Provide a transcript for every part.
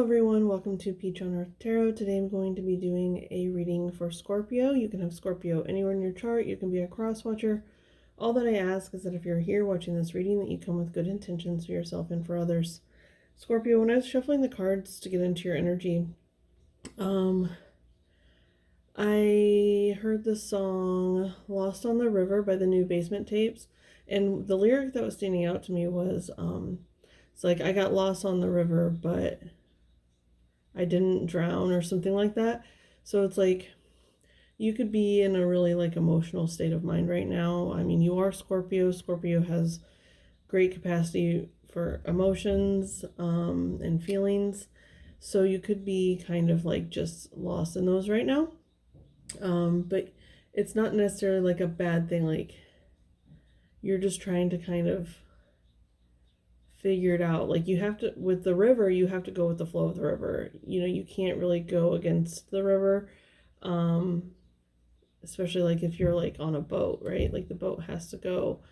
everyone, welcome to Peach on Earth Tarot. Today I'm going to be doing a reading for Scorpio. You can have Scorpio anywhere in your chart. You can be a cross watcher. All that I ask is that if you're here watching this reading, that you come with good intentions for yourself and for others. Scorpio, when I was shuffling the cards to get into your energy, I heard the song Lost on the River by the New Basement Tapes, and the lyric that was standing out to me was, it's like, I got lost on the river, but I didn't drown, or something like that. So it's like, you could be in a really emotional state of mind right now. I mean, you are Scorpio. Scorpio has great capacity for emotions and feelings. So you could be kind of just lost in those right now. But it's not necessarily a bad thing. You're just trying to kind of figure it out. You have to, with the river, you have to go with the flow of the river. You can't really go against the river, especially if you're on a boat, right? The boat has to go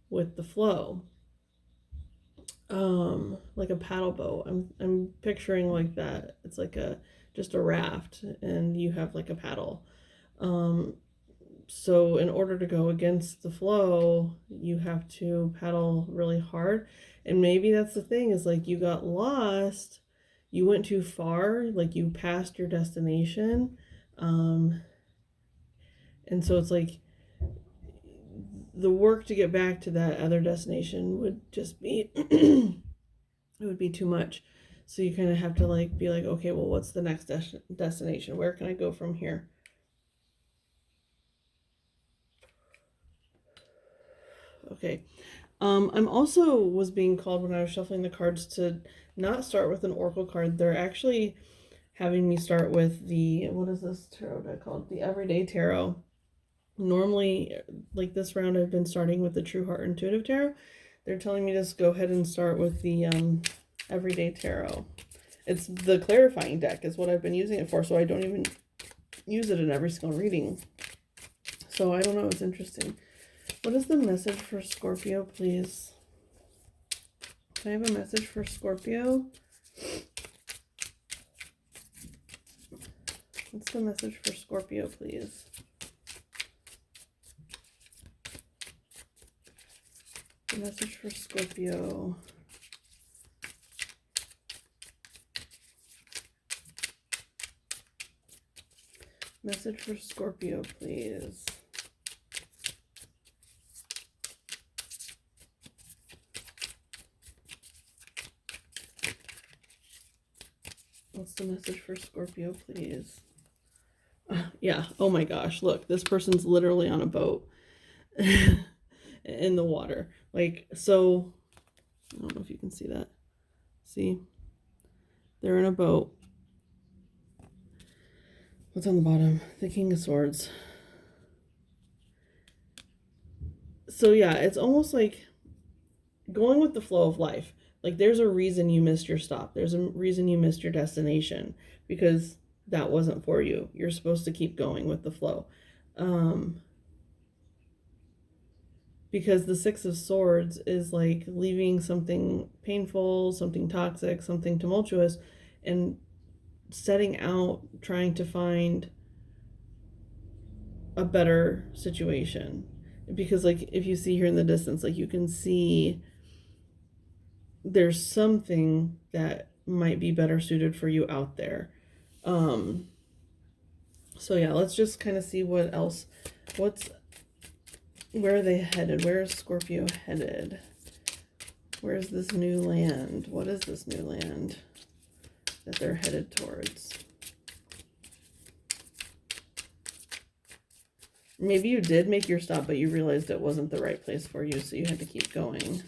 with the flow, like a paddle boat. I'm picturing that. It's just a raft, and you have a paddle. So in order to go against the flow, you have to paddle really hard. And maybe that's the thing, is you got lost, you went too far, you passed your destination. And so it's the work to get back to that other destination would just be, it would be too much. So you kind of have to be okay, well, what's the next destination? Where can I go from here? Okay. I'm also was being called, when I was shuffling the cards, to not start with an oracle card. They're actually having me start with the, what is this tarot deck called? The Everyday Tarot. Normally, this round, I've been starting with the True Heart Intuitive Tarot. They're telling me just go ahead and start with the Everyday Tarot. It's the clarifying deck is what I've been using it for, so I don't even use it in every single reading. So I don't know, it's interesting. What is the message for Scorpio, please? Can I have a message for Scorpio? What's the message for Scorpio, please? The message for Scorpio. Message for Scorpio, please. What's the message for Scorpio, please? Yeah, oh my gosh, look, this person's literally on a boat in the water. So, I don't know if you can see that. See? They're in a boat. What's on the bottom? The King of Swords. So yeah, it's almost going with the flow of life. There's a reason you missed your stop. There's a reason you missed your destination, because that wasn't for you. You're supposed to keep going with the flow. Because the Six of Swords is leaving something painful, something toxic, something tumultuous, and setting out trying to find a better situation. Because if you see here in the distance, you can see there's something that might be better suited for you out there. So yeah, let's just kind of see what else. Where are they headed? Where is Scorpio headed? Where's this new land? What is this new land that they're headed towards? Maybe you did make your stop, but you realized it wasn't the right place for you, so you had to keep going.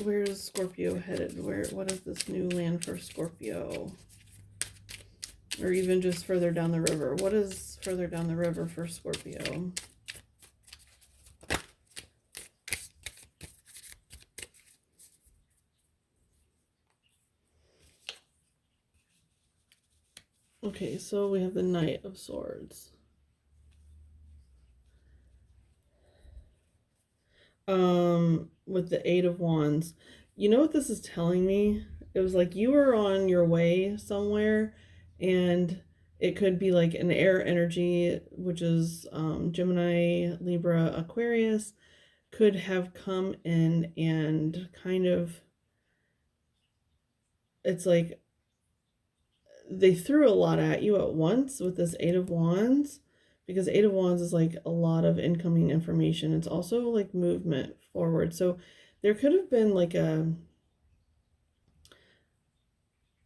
Where is Scorpio headed? What is this new land for Scorpio? Or even just further down the river. What is further down the river for Scorpio? Okay, so we have the Knight of Swords. With the Eight of Wands. You know what this is telling me? It was like you were on your way somewhere, and it could be like an air energy, which is Gemini, Libra, Aquarius, could have come in and kind of, it's like they threw a lot at you at once with this Eight of Wands, because Eight of Wands is like a lot of incoming information. It's also like movement forward. So there could have been like a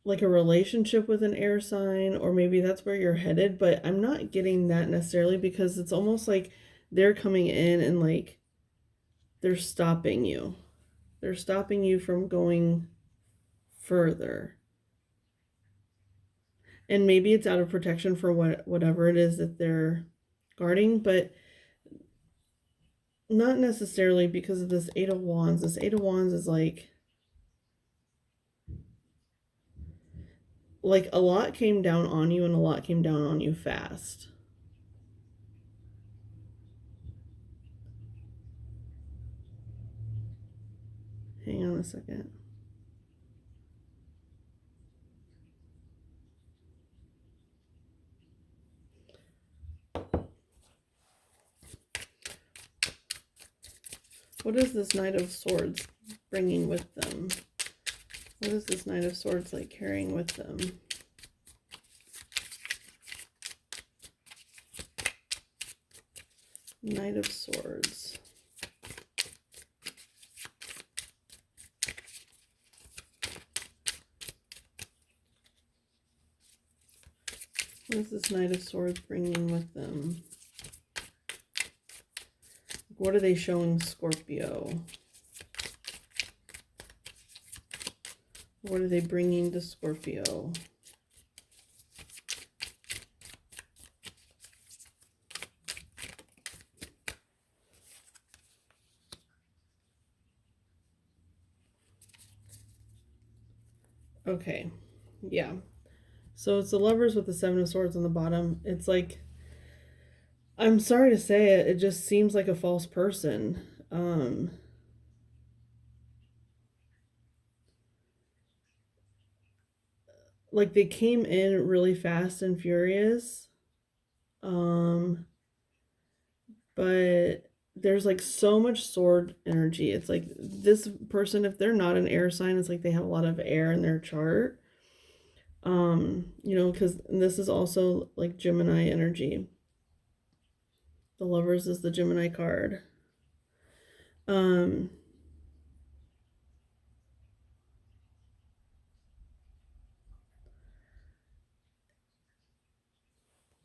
relationship with an air sign, or maybe that's where you're headed, but I'm not getting that necessarily, because it's almost like they're coming in and like they're stopping you. They're stopping you from going further. And maybe it's out of protection for whatever it is that they're guarding, but not necessarily because of this Eight of Wands. This Eight of Wands is like a lot came down on you, and a lot came down on you fast. Hang on a second. What is this Knight of Swords bringing with them? What is this Knight of Swords like carrying with them? Knight of Swords. What is this Knight of Swords bringing with them? What are they showing Scorpio? What are they bringing to Scorpio? Okay, yeah. So it's the Lovers with the Seven of Swords on the bottom. It's like, I'm sorry to say it, it just seems like a false person. Like they came in really fast and furious. But there's like so much sword energy. It's like this person, if they're not an air sign, it's like they have a lot of air in their chart. You know, because this is also like Gemini energy. The Lovers is the Gemini card. Um,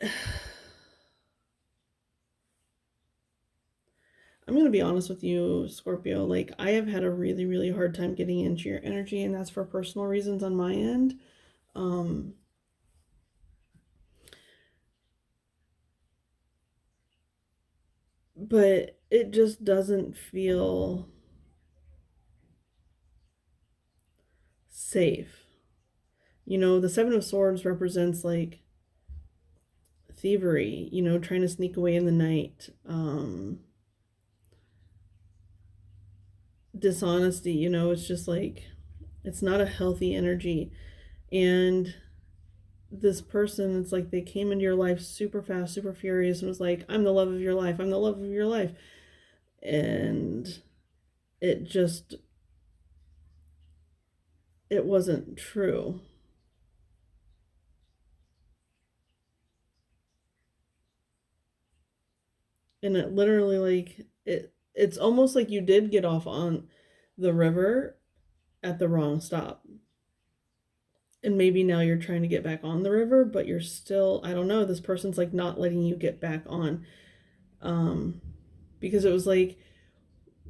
I'm going to be honest with you, Scorpio. Like, I have had a really, really hard time getting into your energy, and that's for personal reasons on my end. But it just doesn't feel safe. You know, the Seven of Swords represents like thievery, you know, trying to sneak away in the night, dishonesty, you know, it's just like, it's not a healthy energy. And this person, it's like they came into your life super fast, super furious, and was like, I'm the love of your life, I'm the love of your life. And it just, it wasn't true. And it literally, like, it's almost like you did get off on the river at the wrong stop. And maybe now you're trying to get back on the river, but you're still, I don't know, this person's like not letting you get back on. Because it was like,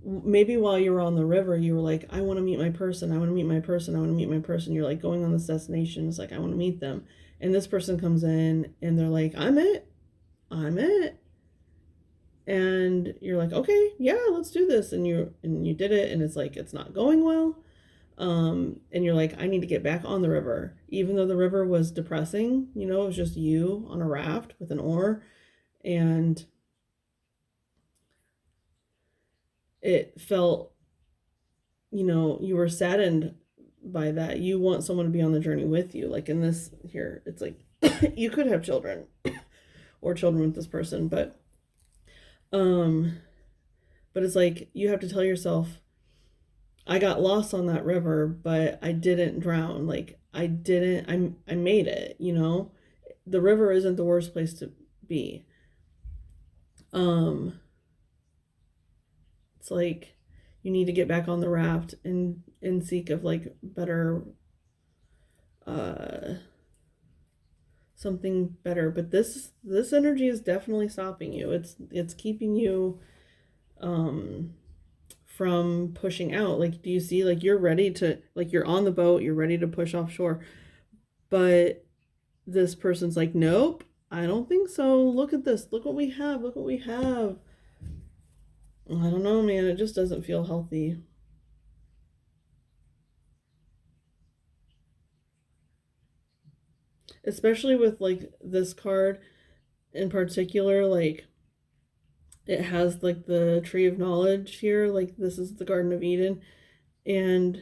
maybe while you were on the river, you were like, I want to meet my person, I want to meet my person, I want to meet my person. You're like going on this destination, it's like, I want to meet them. And this person comes in and they're like, I'm it. And you're like, okay, yeah, let's do this. And you did it, and it's like, it's not going well. And you're like, I need to get back on the river, even though the river was depressing. You know, it was just you on a raft with an oar, and it felt, you were saddened by that. You want someone to be on the journey with you. Like in this here, it's like you could have children or children with this person, um but it's like you have to tell yourself, I got lost on that river, but I didn't drown. Like I made it, The river isn't the worst place to be. Um it's like you need to get back on the raft and seek of like better uh something better. But this energy is definitely stopping you. It's keeping you from pushing out. Like, do you see, like, you're ready to, like, you're on the boat, you're ready to push offshore, but this person's like, nope, I don't think so. Look at this. Look what we have. Look what we have. I don't know, man. It just doesn't feel healthy. Especially with like this card in particular, like it has like the tree of knowledge here, like this is the Garden of Eden, and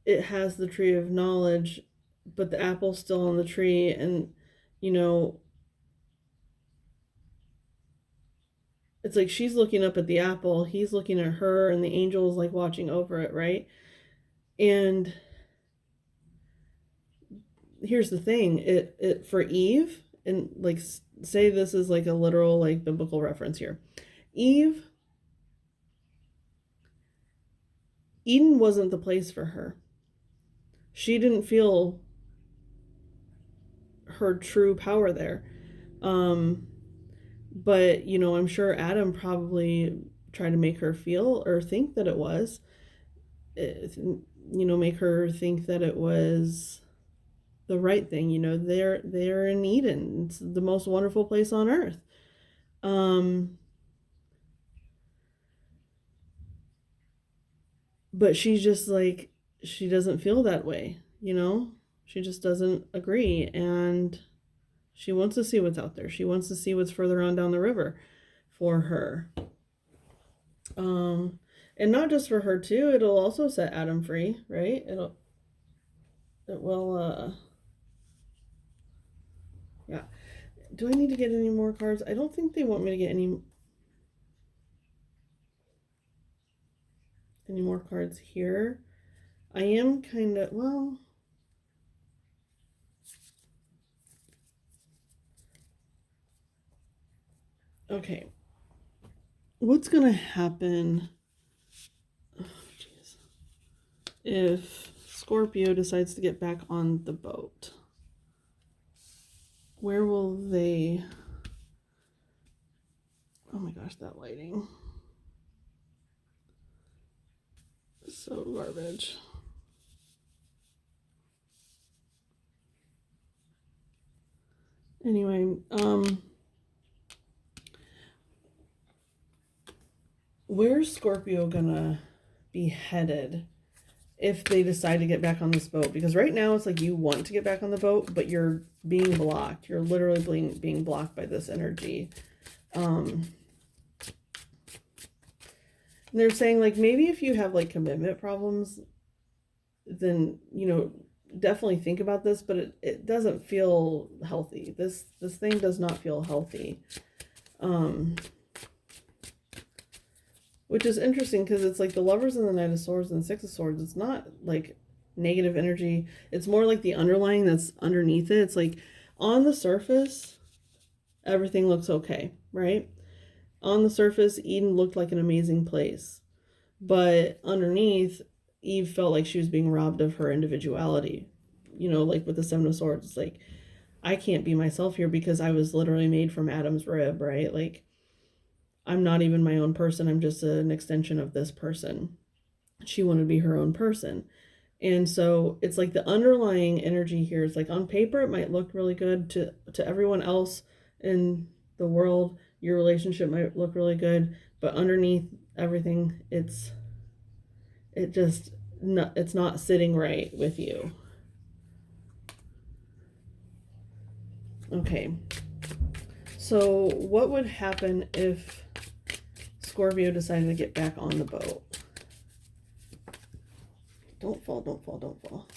it has the tree of knowledge, but the apple's still on the tree, and you know, it's like she's looking up at the apple, he's looking at her, and the angel is like watching over it, right? And here's the thing, it for Eve, and like say this is like a literal like biblical reference here. Eve, Eden wasn't the place for her. She didn't feel her true power there. But I'm sure Adam probably tried to make her feel or think that it was, make her think that it was the right thing. They're in Eden. It's the most wonderful place on earth. But she's just like, she doesn't feel that way, she just doesn't agree, and she wants to see what's out there. She wants to see what's further on down the river for her. And not just for her too, it'll also set Adam free, right? It will yeah. Do I need to get any more cards? I don't think they want me to get any more cards here. I am kind of, well, okay. What's gonna happen if Scorpio decides to get back on the boat? Where will they... Oh my gosh, that lighting. So garbage. Anyway, where's Scorpio gonna be headed if they decide to get back on this boat? Because right now it's like you want to get back on the boat, but you're being blocked. You're literally being blocked by this energy. And they're saying like maybe if you have like commitment problems, then definitely think about this, but it doesn't feel healthy. This thing does not feel healthy. Which is interesting because it's like the Lovers and the Knight of Swords and the Six of Swords. It's not like negative energy. It's more like the underlying that's underneath it. It's like on the surface, everything looks okay, right? On the surface, Eden looked like an amazing place. But underneath, Eve felt like she was being robbed of her individuality. Like with the Seven of Swords, it's like, I can't be myself here because I was literally made from Adam's rib, right? Like, I'm not even my own person. I'm just an extension of this person. She wanted to be her own person. And so it's like the underlying energy here is like on paper, it might look really good to everyone else in the world. Your relationship might look really good, but underneath everything, it's not sitting right with you. Okay. So what would happen if Scorpio decided to get back on the boat. Don't fall, don't fall, don't fall.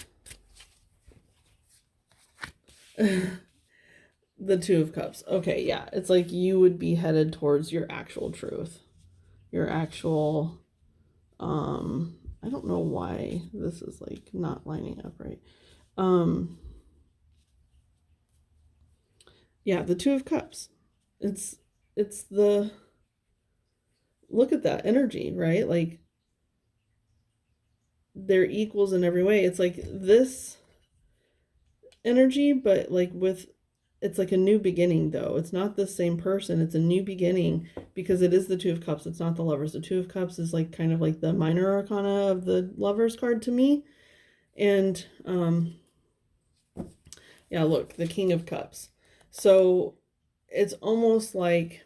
The Two of Cups. Okay, yeah. It's like you would be headed towards your actual truth. Your actual, I don't know why this is like not lining up right. Yeah, the Two of Cups. It's the, look at that energy, right? Like they're equals in every way. It's like this energy, but like with, it's like a new beginning though. It's not the same person. It's a new beginning because it is the Two of Cups. It's not the Lovers. The Two of Cups is like kind of like the minor arcana of the Lovers card to me. And yeah, look, the King of Cups. So it's almost like,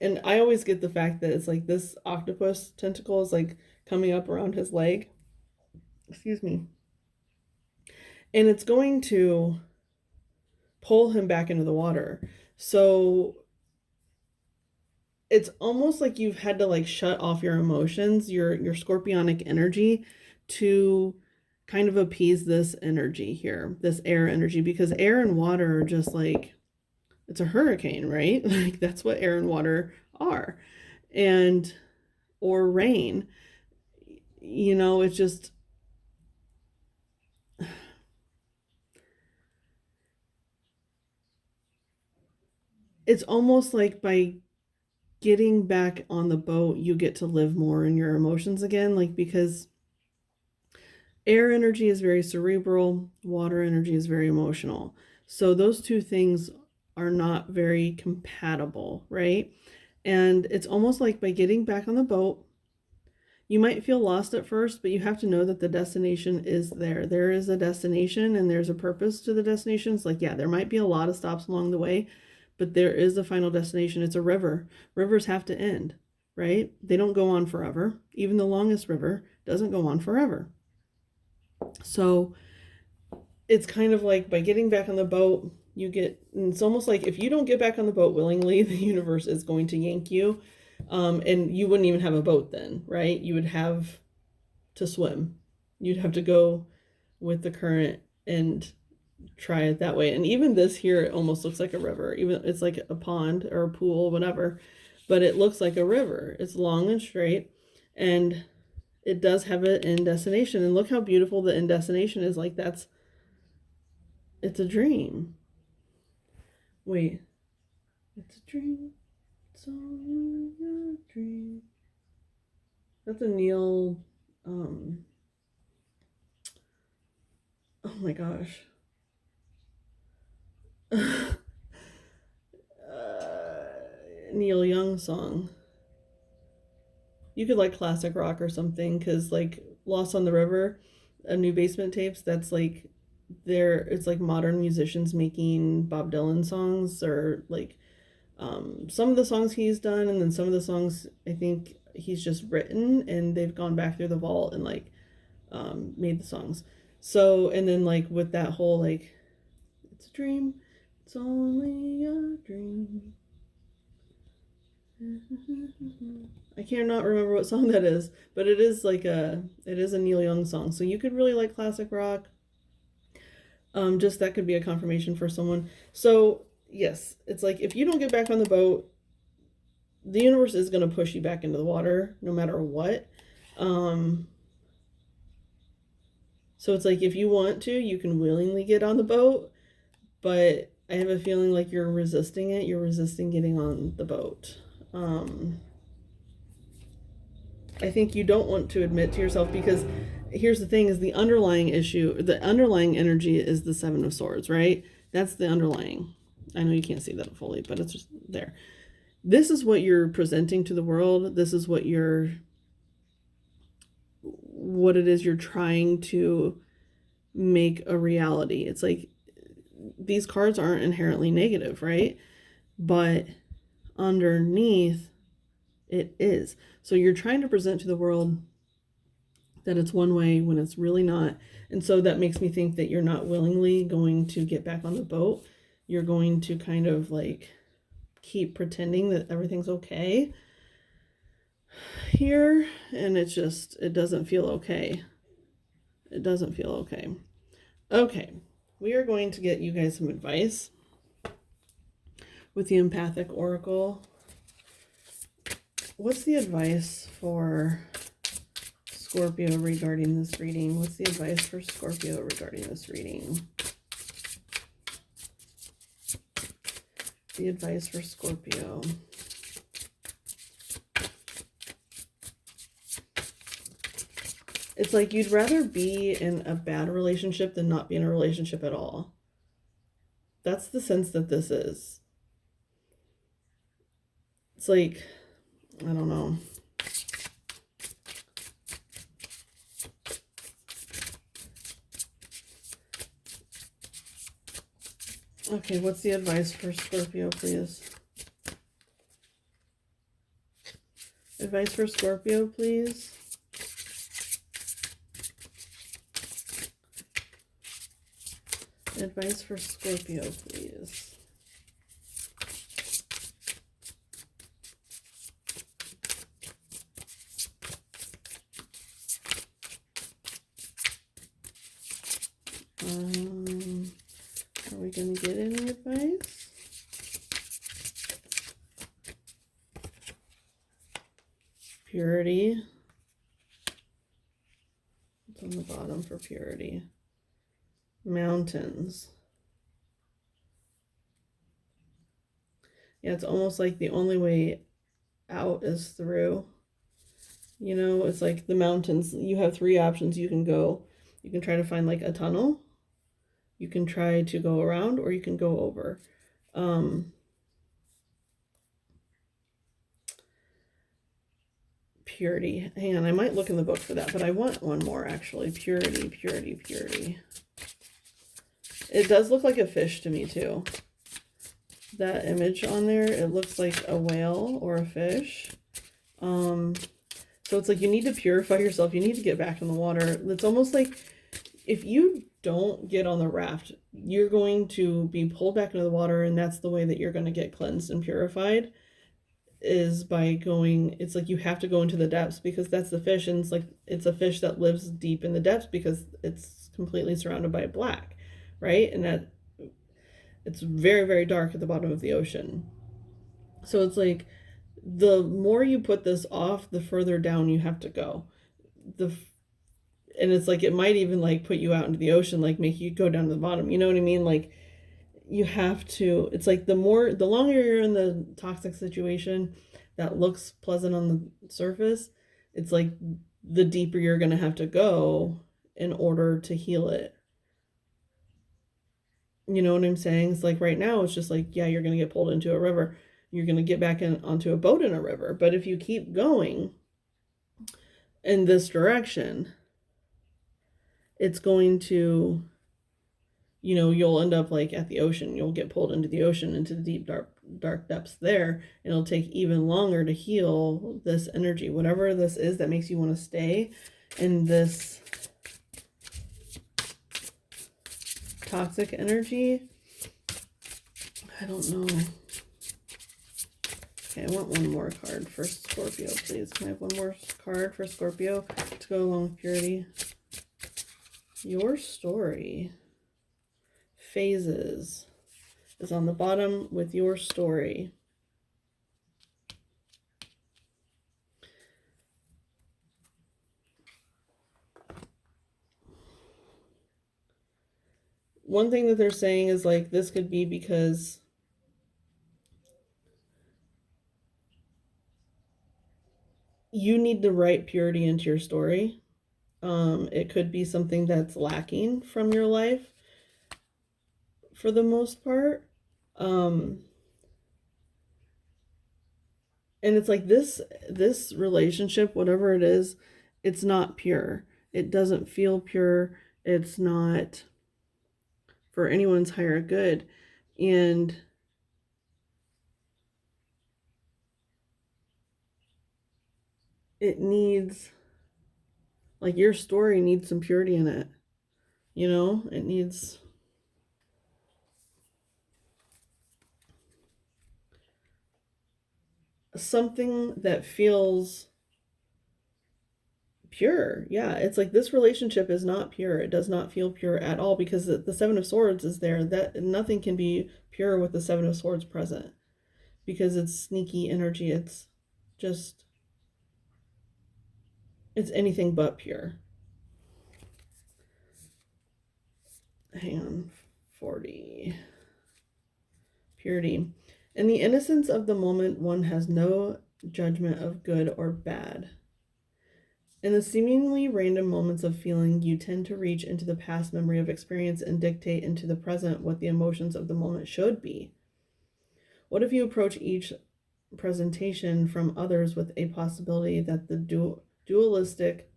and I always get the fact that it's like this octopus tentacle is like coming up around his leg. Excuse me. And it's going to pull him back into the water. So it's almost like you've had to like shut off your emotions, your scorpionic energy, to kind of appease this energy here, this air energy, because air and water are just like, it's a hurricane, right? Like that's what air and water are. And or rain. You know, it's just, it's almost like by getting back on the boat, you get to live more in your emotions again. Like, because air energy is very cerebral, water energy is very emotional. So those two things are not very compatible, right? And it's almost like by getting back on the boat, you might feel lost at first, but you have to know that the destination is there. There is a destination and there's a purpose to the destination. It's like, yeah, there might be a lot of stops along the way, but there is a final destination. It's a river. Rivers have to end, right? They don't go on forever. Even the longest river doesn't go on forever. So it's kind of like by getting back on the boat, you get, it's almost like if you don't get back on the boat willingly, the universe is going to yank you. And you wouldn't even have a boat then, right? You would have to swim. You'd have to go with the current and try it that way. And even this here, it almost looks like a river. Even it's like a pond or a pool, whatever, but it looks like a river. It's long and straight, and it does have an end destination. And look how beautiful the end destination is. Like it's a dream. Wait, it's a dream. It's only a dream. That's a Neil. Oh my gosh. Neil Young song. You could like classic rock or something, because like Lost on the River, a New Basement Tapes, that's like it's like modern musicians making Bob Dylan songs, or like some of the songs he's done, and then some of the songs I think he's just written, and they've gone back through the vault and like made the songs. So, and then like with that whole like, it's a dream, it's only a dream. I cannot remember what song that is, but it is a Neil Young song. So you could really like classic rock. Just that could be a confirmation for someone. So yes, it's like if you don't get back on the boat, the universe is going to push you back into the water no matter what. So it's like if you want to, you can willingly get on the boat, but I have a feeling like you're resisting it. You're resisting getting on the boat. I think you don't want to admit to yourself, because here's the thing, is the underlying issue, the underlying energy is the Seven of Swords, right? That's the underlying. I know you can't see that fully, but it's just there. This is what you're presenting to the world. This is what it is you're trying to make a reality. It's like these cards aren't inherently negative, right? But underneath it is. So you're trying to present to the world that it's one way when it's really not. And so that makes me think that you're not willingly going to get back on the boat. You're going to kind of like keep pretending that everything's okay. here, and it doesn't feel okay. It doesn't feel okay. Okay, we are going to get you guys some advice with the Empathic Oracle. What's the advice for Scorpio regarding this reading? What's the advice for Scorpio regarding this reading? The advice for Scorpio. It's like you'd rather be in a bad relationship than not be in a relationship at all. That's the sense that this is. It's like, I don't know. Okay, what's the advice for Scorpio, please? Advice for Scorpio, please. Advice for Scorpio, please. Are we going to get any advice? Purity. What's on the bottom for purity? Mountains. Yeah, it's almost like the only way out is through. You know, it's like the mountains. You have three options you can go. You can try to find like a tunnel. You can try to go around, or you can go over. Purity. Hang on, I might look in the book for that, but I want one more actually. Purity, purity, purity. It does look like a fish to me too. That image on there, it looks like a whale or a fish. So it's like you need to purify yourself. You need to get back in the water. It's almost like if you don't get on the raft, you're going to be pulled back into the water, and that's the way that you're going to get cleansed and purified, is by going. It's like you have to go into the depths, because that's the fish, and it's like it's a fish that lives deep in the depths because it's completely surrounded by black, right? And that it's very, very dark at the bottom of the ocean. So it's like the more you put this off, the further down you have to go. And it's like it might even like put you out into the ocean, like make you go down to the bottom. You know what I mean? Like you have to, it's like the longer you're in the toxic situation that looks pleasant on the surface, it's like the deeper you're going to have to go in order to heal it. You know what I'm saying? It's like right now, it's just like, yeah, you're going to get pulled into a river. You're going to get back onto a boat in a river. But if you keep going in this direction, it's going to, you know, you'll end up like at the ocean. You'll get pulled into the ocean, into the deep, dark depths there. And it'll take even longer to heal this energy, whatever this is that makes you want to stay in this toxic energy. I don't know. Okay, I want one more card for Scorpio, please. Can I have one more card for Scorpio to go along with purity? Your story. Phases is on the bottom with your story. One thing that they're saying is like this could be because you need the right purity into your story. It could be something that's lacking from your life for the most part. And it's like this relationship, whatever it is, it's not pure. It doesn't feel pure. It's not for anyone's higher good. And it needs, like, your story needs some purity in it. You know, it needs something that feels pure. Yeah, it's like this relationship is not pure. It does not feel pure at all because the Seven of Swords is there. That nothing can be pure with the Seven of Swords present because it's sneaky energy. It's just it's anything but pure. Hang on. 40. Purity. In the innocence of the moment, one has no judgment of good or bad. In the seemingly random moments of feeling, you tend to reach into the past memory of experience and dictate into the present what the emotions of the moment should be. What if you approach each presentation from others with a possibility that the dualistic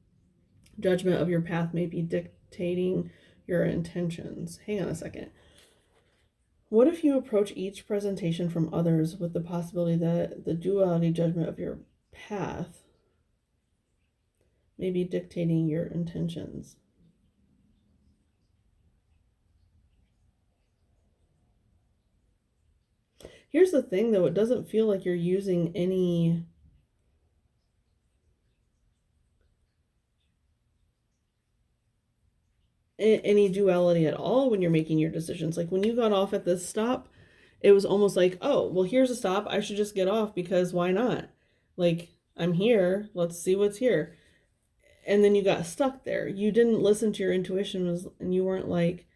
judgment of your path may be dictating your intentions? Hang on a second. What if you approach each presentation from others with the possibility that the duality judgment of your path may be dictating your intentions? Here's the thing, though. It doesn't feel like you're using any duality at all when you're making your decisions. Like when you got off at this stop, it was almost like, oh, well, here's a stop. I should just get off because why not? Like, I'm here. Let's see what's here. And then you got stuck there. You didn't listen to your intuition, and you weren't like,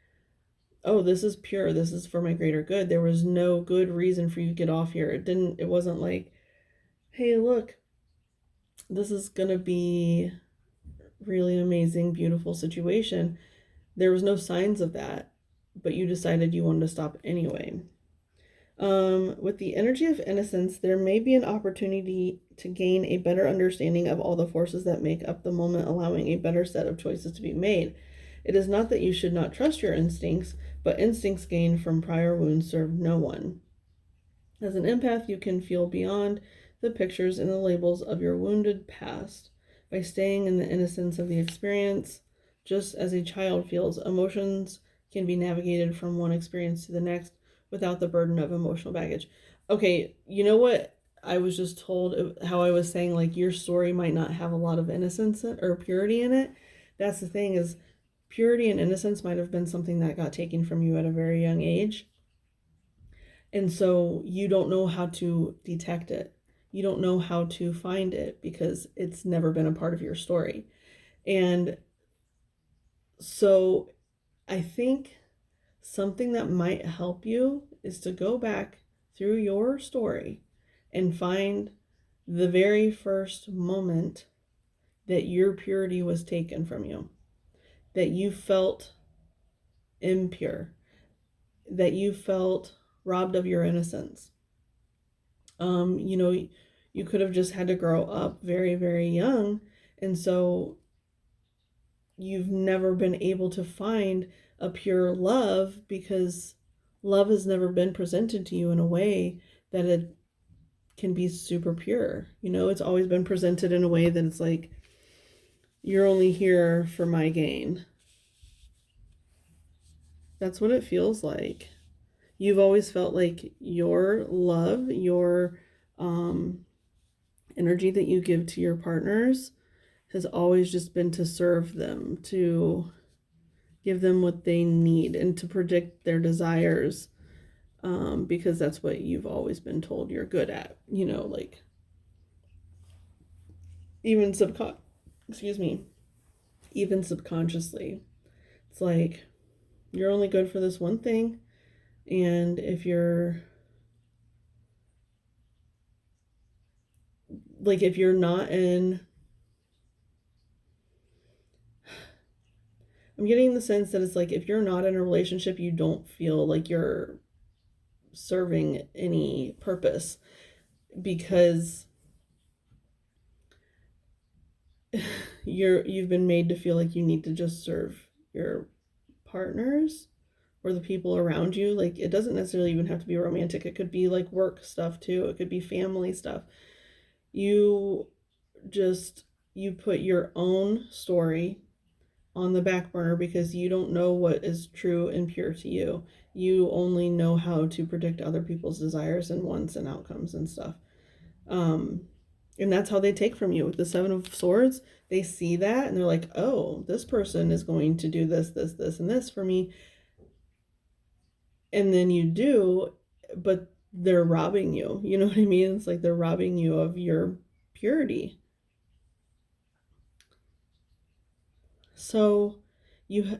oh, this is pure. This is for my greater good. There was no good reason for you to get off here. It wasn't like, hey, look, this is going to be really amazing, beautiful situation. There was no signs of that, but you decided you wanted to stop anyway. With the energy of innocence, there may be an opportunity to gain a better understanding of all the forces that make up the moment, allowing a better set of choices to be made. It is not that you should not trust your instincts, but instincts gained from prior wounds serve no one. As an empath, you can feel beyond the pictures and the labels of your wounded past. By staying in the innocence of the experience, just as a child feels, emotions can be navigated from one experience to the next without the burden of emotional baggage. Okay, you know what? I was just told how I was saying, like, your story might not have a lot of innocence or purity in it. That's the thing, is purity and innocence might have been something that got taken from you at a very young age. And so you don't know how to detect it. You don't know how to find it because it's never been a part of your story. And so I think something that might help you is to go back through your story and find the very first moment that your purity was taken from you, that you felt impure, that you felt robbed of your innocence. You know, you could have just had to grow up very, very young. And so you've never been able to find a pure love because love has never been presented to you in a way that it can be super pure. You know, it's always been presented in a way that it's like, you're only here for my gain. That's what it feels like. You've always felt like your love, your energy that you give to your partners has always just been to serve them, to give them what they need, and to predict their desires, because that's what you've always been told you're good at. You know, like even even subconsciously, it's like you're only good for this one thing, and if you're not in, I'm getting the sense that it's like if you're not in a relationship, you don't feel like you're serving any purpose because you've been made to feel like you need to just serve your partners or the people around you. Like, it doesn't necessarily even have to be romantic. It could be like work stuff too. It could be family stuff. You put your own story on the back burner because you don't know what is true and pure to you. You only know how to predict other people's desires and wants and outcomes and stuff. And that's how they take from you. With the Seven of Swords, they see that and they're like, oh, this person is going to do this, this, this, and this for me. And then you do, but they're robbing you. You know what I mean? It's like they're robbing you of your purity. So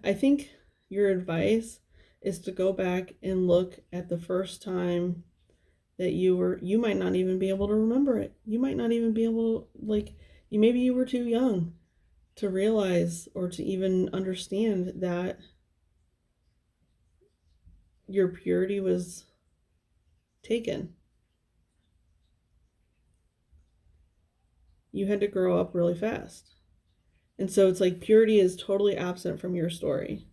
I think your advice is to go back and look at the first time that you might not even be able to remember it. You might not even be able, like, maybe you were too young to realize or to even understand that your purity was taken. You had to grow up really fast. And so it's like purity is totally absent from your story.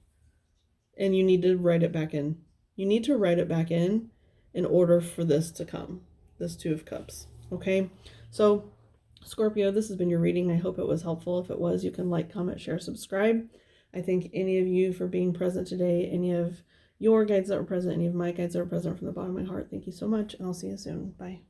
And you need to write it back in. You need to write it back in order for this to come. This Two of Cups. Okay? So, Scorpio, this has been your reading. I hope it was helpful. If it was, you can like, comment, share, subscribe. I thank any of you for being present today. Any of your guides that were present, any of my guides that were present from the bottom of my heart. Thank you so much, and I'll see you soon. Bye.